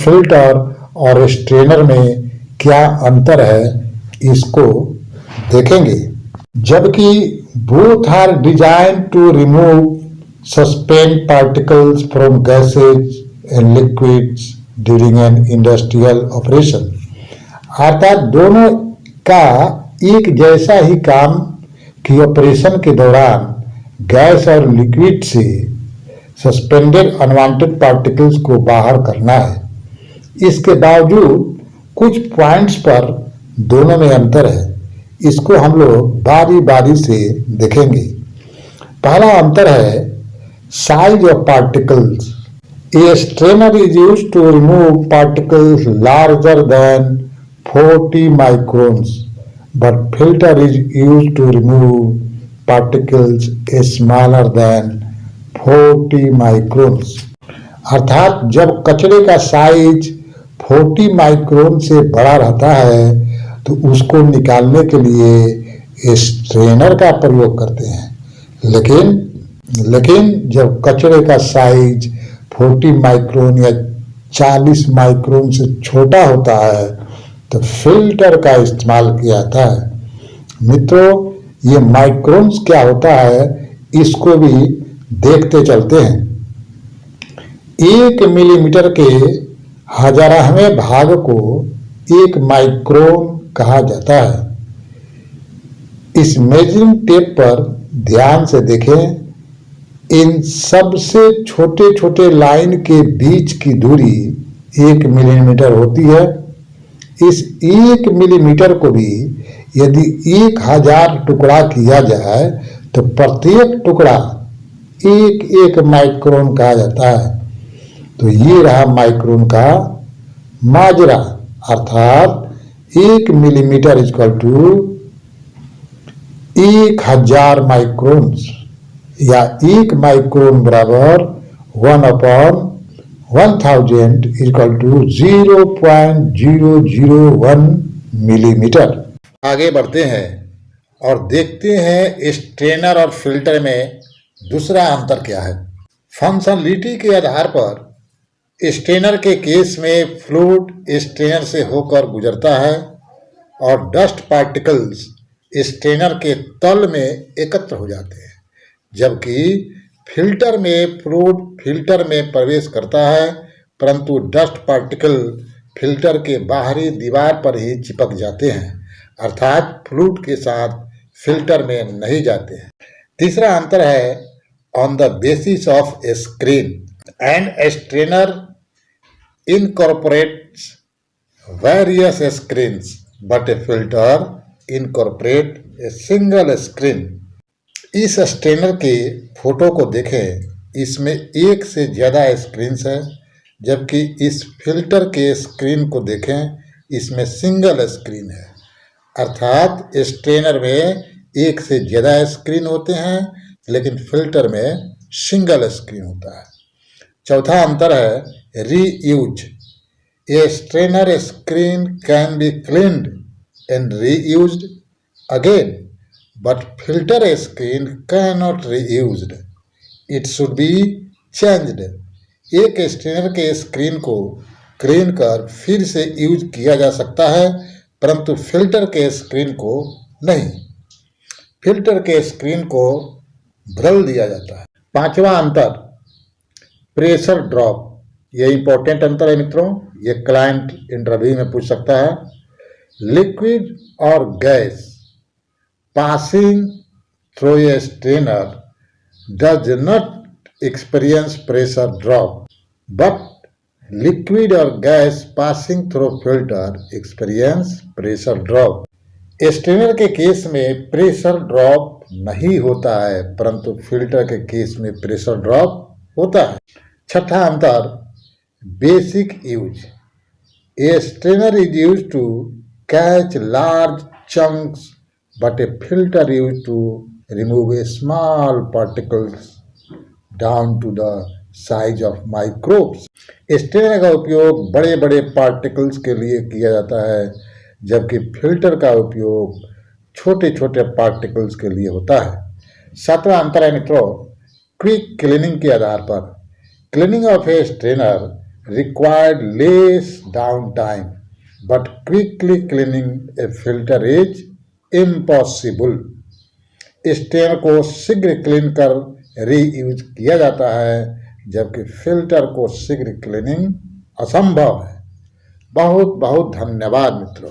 Filter और strainer में क्या अंतर है इसको देखेंगे। जबकि both are design to remove suspend particles from gases and liquids during an industrial operation, अर्थात दोनों का एक जैसा ही काम कि ऑपरेशन के दौरान गैस और लिक्विड से सस्पेंडेड अनवांटेड पार्टिकल्स को बाहर करना है। इसके बावजूद कुछ पॉइंट्स पर दोनों में अंतर है। इसको हम लोग बारी बारी से देखेंगे। पहला अंतर है size of particles. A strainer is used to remove particles larger than 40 microns, but filter is used to remove particles smaller than 40 microns. अर्थात जब कचरे का साइज 40 माइक्रोन से बड़ा रहता है तो उसको निकालने के लिए स्ट्रेनर का प्रयोग करते हैं। लेकिन जब कचरे का साइज 40 माइक्रोन या 40 माइक्रोन से छोटा होता है तो फिल्टर का इस्तेमाल किया जाता है। मित्रों, ये माइक्रोन्स क्या होता है इसको भी देखते चलते हैं। 1 मिलीमीटर के 1000वें भाग को 1 माइक्रोन कहा जाता है। इस मेजरिंग टेप पर ध्यान से देखें। इन सबसे छोटे छोटे लाइन के बीच की दूरी 1 मिलीमीटर होती है। इस 1 मिलीमीटर को भी यदि 1000 टुकड़ा किया जाए तो प्रत्येक टुकड़ा 1 माइक्रोन कहा जाता है। तो ये रहा माइक्रोन का माजरा, अर्थात 1 मिलीमीटर इक्वल टू 1000 माइक्रोन्स, या 1 माइक्रोन बराबर 1/1000 इक्वल टू 0.001 मिलीमीटर। आगे बढ़ते हैं और देखते हैं स्ट्रेनर और फिल्टर में दूसरा अंतर क्या है। फंक्शनलिटी के आधार पर स्ट्रेनर के केस में फ्लूइड स्ट्रेनर से होकर गुजरता है और डस्ट पार्टिकल्स स्ट्रेनर के तल में एकत्र हो जाते हैं, जबकि फिल्टर में फ्लूइड फिल्टर में प्रवेश करता है परंतु डस्ट पार्टिकल फिल्टर के बाहरी दीवार पर ही चिपक जाते हैं, अर्थात फ्लूइड के साथ फिल्टर में नहीं जाते हैं। तीसरा अंतर है on the basis of screen and strainer incorporates various screens, but a filter incorporate a single screen। इस स्ट्रेनर के फोटो को देखें, इसमें 1 से ज़्यादा स्क्रीन्स है, जबकि इस फिल्टर के स्क्रीन को देखें, इसमें सिंगल स्क्रीन है। अर्थात स्ट्रेनर में 1 से ज़्यादा स्क्रीन होते हैं लेकिन फिल्टर में सिंगल स्क्रीन होता है। चौथा अंतर है reuse. A strainer screen can be cleaned and reused again, but filter screen can not reused, it should be changed. एक स्ट्रेनर के स्क्रीन को क्लीन कर फिर से यूज किया जा सकता है परंतु फिल्टर के स्क्रीन को नहीं। फिल्टर के स्क्रीन को बदल दिया जाता है। पांचवा अंतर प्रेशर ड्रॉप। यह इंपॉर्टेंट अंतर है मित्रों, ये क्लाइंट इंटरव्यू में पूछ सकता है। लिक्विड और gas passing through a strainer does not experience pressure drop, but liquid और gas passing through filter experience pressure drop. Strainer के केस में प्रेशर ड्रॉप नहीं होता है परंतु फिल्टर के केस में प्रेशर ड्रॉप होता है। छठा अंतर basic use. A strainer is use to catch large chunks but a filter use to remove a small particles down to the size of microbes. Strainer का उपयोग बड़े बड़े पार्टिकल्स के लिए किया जाता है जबकि फिल्टर का उपयोग छोटे छोटे पार्टिकल्स के लिए होता है। सातवां अंतर है मित्रों क्विक क्लीनिंग के आधार पर। Cleaning of A strainer required less downtime, but quickly cleaning a filter is impossible. Stain को शीघ्र क्लीन कर रीयूज किया जाता है, जबकि फिल्टर को शीघ्र क्लीनिंग असंभव है। बहुत बहुत धन्यवाद मित्रों।